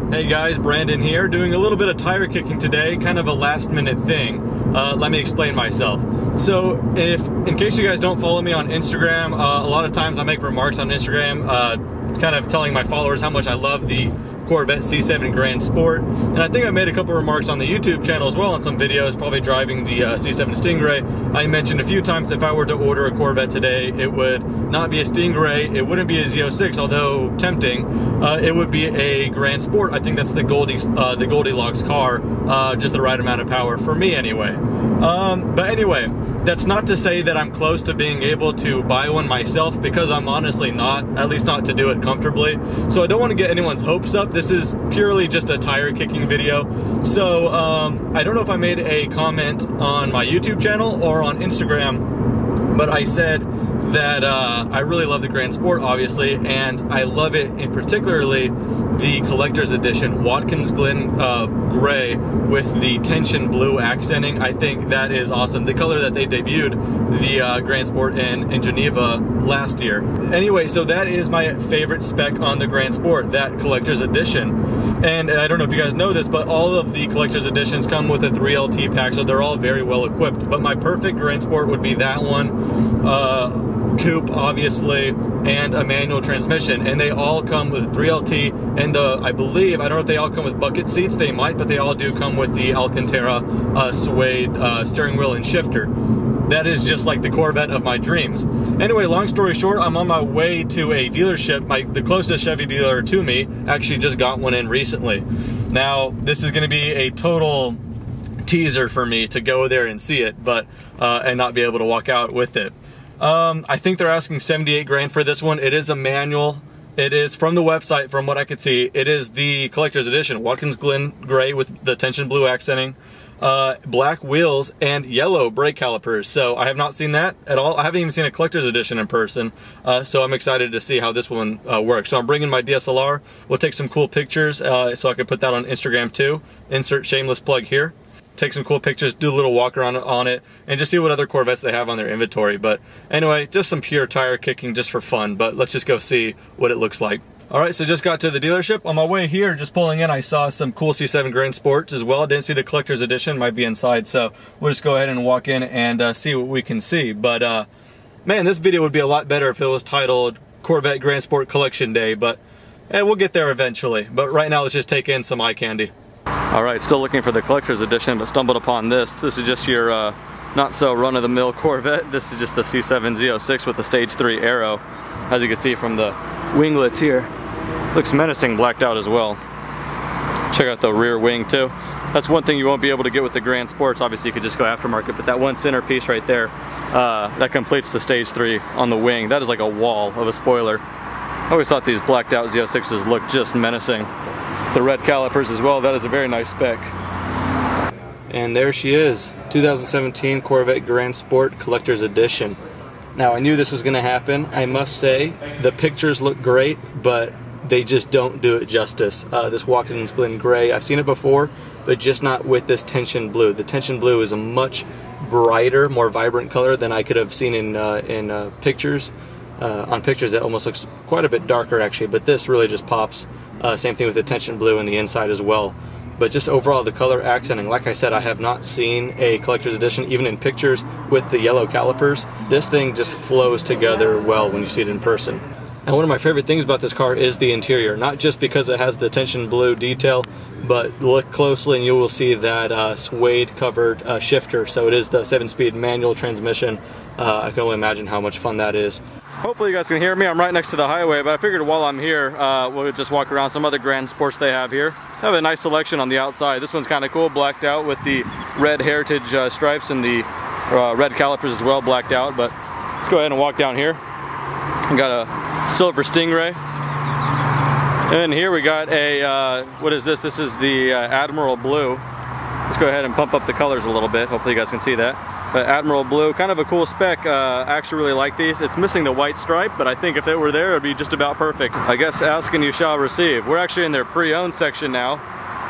Hey guys, Brandon here, doing a little bit of tire kicking today, kind of a last minute thing. Let me explain myself. So, in case you guys don't follow me on Instagram, a lot of times I make remarks on Instagram, kind of telling my followers how much I love the Corvette C7 Grand Sport. And I think I made a couple remarks on the YouTube channel as well on some videos, probably driving the C7 Stingray. I mentioned a few times if I were to order a Corvette today, it would not be a Stingray, it wouldn't be a Z06, although tempting. It would be a Grand Sport. I think that's the Goldilocks car, just the right amount of power, for me anyway. But anyway, that's not to say that I'm close to being able to buy one myself, because I'm honestly not, at least not to do it comfortably. So I don't want to get anyone's hopes up. This is purely just a tire kicking video. So I don't know if I made a comment on my YouTube channel or on Instagram, but I said that I really love the Grand Sport, obviously, and I love it in particularly the collector's edition Watkins Glen gray with the tension blue accenting. I think that is awesome. The color that they debuted the Grand Sport in Geneva last year. Anyway, so that is my favorite spec on the Grand Sport, that collector's edition. And I don't know if you guys know this, but all of the collector's editions come with a 3LT pack, so they're all very well equipped. But my perfect Grand Sport would be that one. Coupe, obviously, and a manual transmission, and they all come with 3LT, and I believe, I don't know if they all come with bucket seats, they might, but they all do come with the Alcantara suede steering wheel and shifter. That is just like the Corvette of my dreams. Anyway, long story short, I'm on my way to a dealership. The closest Chevy dealer to me actually just got one in recently. Now, this is going to be a total teaser for me to go there and see it, but and not be able to walk out with it. I think they're asking 78 grand for this one. It is a manual. It is, from the website, from what I could see, it is the collector's edition, Watkins Glen gray with the tension blue accenting, black wheels, and yellow brake calipers. So I have not seen that at all. I haven't even seen a collector's edition in person, so I'm excited to see how this one works. So I'm bringing my DSLR. We'll take some cool pictures so I can put that on Instagram too. Insert shameless plug here. Take some cool pictures, do a little walk around on it, and just see what other Corvettes they have on their inventory. But anyway, just some pure tire kicking just for fun, but let's just go see what it looks like. Alright, so just got to the dealership. On my way here, just pulling in, I saw some cool C7 Grand Sports as well. Didn't see the collector's edition, might be inside, so we'll just go ahead and walk in and see what we can see. But man, this video would be a lot better if it was titled Corvette Grand Sport Collection Day, but we'll get there eventually. But right now, let's just take in some eye candy. Alright, still looking for the collector's edition, but stumbled upon this. This is just your not so run-of-the-mill Corvette. This is just the C7 Z06 with the stage 3 aero. As you can see from the winglets here. Looks menacing blacked out as well. Check out the rear wing too. That's one thing you won't be able to get with the Grand Sports. Obviously you could just go aftermarket, but that one center piece right there, that completes the stage 3 on the wing. That is like a wall of a spoiler. I always thought these blacked out Z06s looked just menacing. The red calipers as well, that is a very nice spec. And there she is, 2017 Corvette Grand Sport Collector's Edition. Now, I knew this was going to happen. I must say, the pictures look great, but they just don't do it justice. This Watkins Glen gray, I've seen it before, but just not with this tension blue. The tension blue is a much brighter, more vibrant color than I could have seen in pictures. On pictures, it almost looks quite a bit darker, actually, but this really just pops. Same thing with the tension blue in the inside as well. But just overall, the color accenting, like I said, I have not seen a collector's edition, even in pictures with the yellow calipers. This thing just flows together well when you see it in person. And one of my favorite things about this car is the interior, not just because it has the tension blue detail, but look closely and you will see that suede covered shifter. So it is the 7-speed manual transmission. I can only imagine how much fun that is. Hopefully you guys can hear me. I'm right next to the highway, but I figured while I'm here, we'll just walk around some other Grand Sports they have here. I have a nice selection on the outside. This one's kind of cool, blacked out with the red heritage stripes and the red calipers as well, blacked out. But let's go ahead and walk down here. We got a silver Stingray. And here we got a, what is this? This is the Admiral Blue. Let's go ahead and pump up the colors a little bit. Hopefully you guys can see that. Admiral Blue, kind of a cool spec. I actually really like these. It's missing the white stripe, but I think if it were there, it would be just about perfect. I guess ask and you shall receive. We're actually in their pre-owned section now,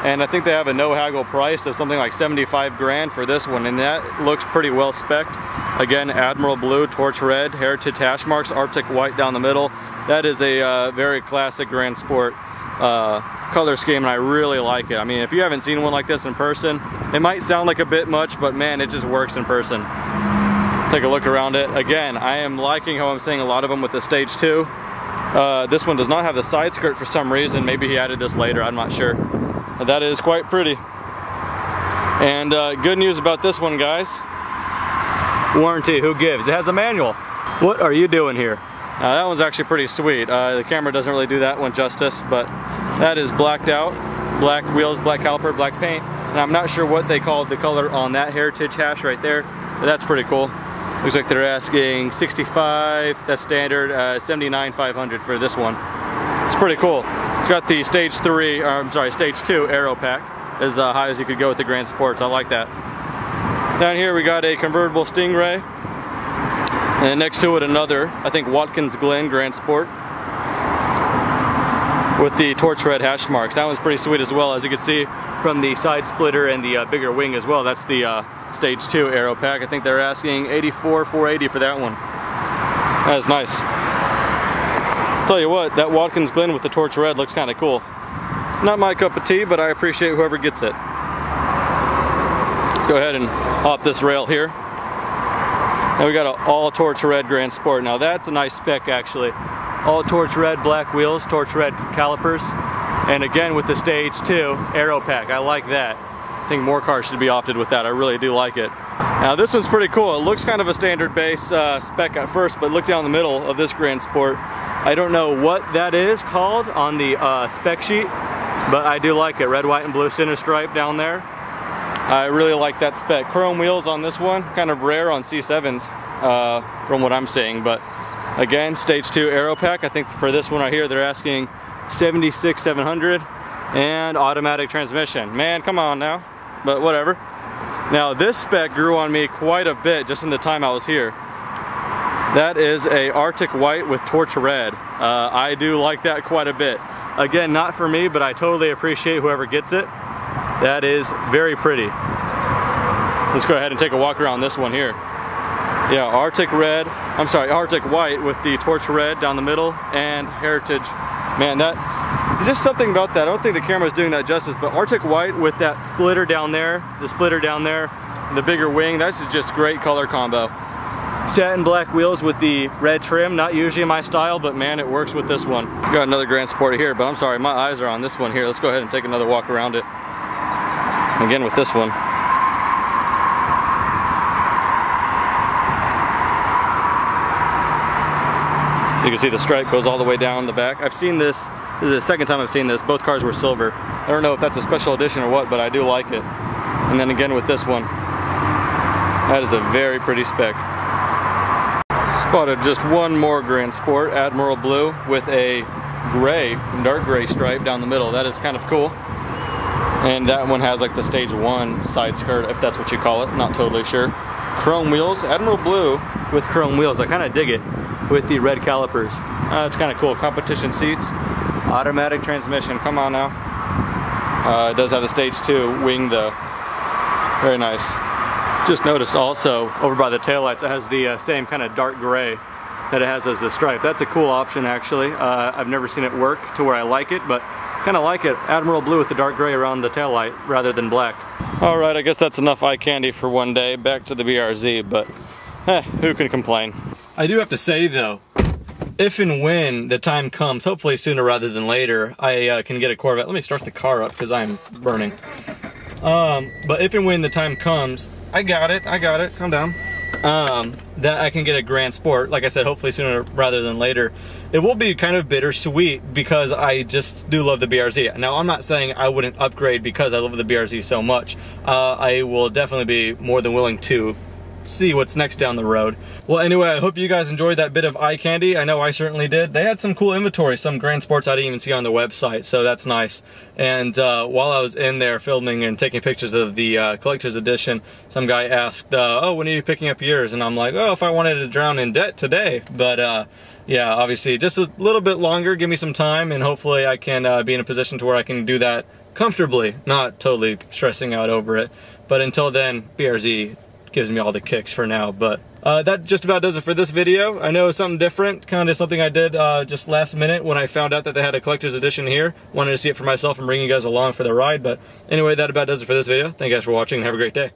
and I think they have a no-haggle price of something like 75 grand for this one, and that looks pretty well spec'd. Again, Admiral Blue, torch red, heritage hash marks, Arctic white down the middle. That is a very classic Grand Sport. color scheme, and I really like it. I mean, if you haven't seen one like this in person, it might sound like a bit much, but man, it just works in person. Take a look around it. Again, I am liking how I'm seeing a lot of them with the Stage 2. This one does not have the side skirt for some reason. Maybe he added this later, I'm not sure. But that is quite pretty. And good news about this one, guys. Warranty, who gives? It has a manual. What are you doing here? That one's actually pretty sweet. The camera doesn't really do that one justice, but that is blacked out. Black wheels, black caliper, black paint. And I'm not sure what they called the color on that heritage hash right there, but that's pretty cool. Looks like they're asking 65, that's standard, 79,500 for this one. It's pretty cool. It's got the Stage 2 aero pack, as high as you could go with the Grand Sports. I like that. Down here we got a convertible Stingray, and next to it another, I think Watkins Glen Grand Sport, with the torch red hash marks. That one's pretty sweet as well, as you can see from the side splitter and the bigger wing as well. That's the Stage 2 aero pack. I think they're asking 84,480 for that one. That is nice. Tell you what, that Watkins Glen with the torch red looks kind of cool. Not my cup of tea, but I appreciate whoever gets it. Let's go ahead and hop this rail here. Now we got an all torch red Grand Sport. Now that's a nice spec actually. All torch red black wheels, torch red calipers, and again with the Stage 2 aero pack. I like that. I think more cars should be opted with that. I really do like it. Now this one's pretty cool. It looks kind of a standard base spec at first, but look down the middle of this Grand Sport. I don't know what that is called on the spec sheet, but I do like it. Red, white, and blue center stripe down there. I really like that spec. Chrome wheels on this one, kind of rare on C7s from what I'm seeing, but again, Stage 2 aero pack. I think for this one right here, they're asking 76,700 and automatic transmission. Man, come on now, but whatever. Now this spec grew on me quite a bit just in the time I was here. That is a Arctic white with torch red. I do like that quite a bit. Again, not for me, but I totally appreciate whoever gets it. That is very pretty. Let's go ahead and take a walk around this one here. Yeah, Arctic white with the torch red down the middle and heritage. Man, there's just something about that. I don't think the camera is doing that justice, but Arctic white with that splitter down there, the splitter down there, and the bigger wing, that's just great color combo. Satin black wheels with the red trim, not usually my style, but man, it works with this one. Got another Grand Sport here, but I'm sorry, my eyes are on this one here. Let's go ahead and take another walk around it. Again with this one. So you can see the stripe goes all the way down the back. I've seen this is the second time I've seen this. Both cars were silver. I don't know if that's a special edition or what, but I do like it. And then again with this one. That is a very pretty spec. Spotted just one more Grand Sport, Admiral Blue, with a gray, dark gray stripe down the middle. That is kind of cool. And that one has like the Stage 1 side skirt, if that's what you call it. Not totally sure. Chrome wheels, Admiral Blue with chrome wheels. I kind of dig it with the red calipers. It's kind of cool. Competition seats, automatic transmission. Come on now. It does have the Stage 2 wing though. Very nice. Just noticed also over by the taillights it has the same kind of dark gray that it has as the stripe. That's a cool option actually. I've never seen it work to where I like it, but kind of like it. Admiral Blue with the dark gray around the taillight rather than black. Alright, I guess that's enough eye candy for one day. Back to the BRZ, but who can complain? I do have to say though, if and when the time comes, hopefully sooner rather than later, I can get a Corvette. Let me start the car up because I'm burning. But if and when the time comes, I got it, calm down. That I can get a Grand Sport, like I said, hopefully sooner rather than later. It will be kind of bittersweet because I just do love the BRZ. Now, I'm not saying I wouldn't upgrade because I love the BRZ so much. I will definitely be more than willing to see what's next down the road. Well, anyway, I hope you guys enjoyed that bit of eye candy. I know I certainly did. They had some cool inventory, some Grand Sports I didn't even see on the website, so that's nice. And while I was in there filming and taking pictures of the collector's edition, some guy asked, oh, when are you picking up yours? And I'm like, oh, if I wanted to drown in debt today. But yeah, obviously just a little bit longer, give me some time, and hopefully I can be in a position to where I can do that comfortably, not totally stressing out over it. But until then, BRZ gives me all the kicks for now. But that just about does it for this video. I know something different, kind of something I did just last minute when I found out that they had a collector's edition here. Wanted to see it for myself and bring you guys along for the ride. But anyway, that about does it for this video. Thank you guys for watching and have a great day.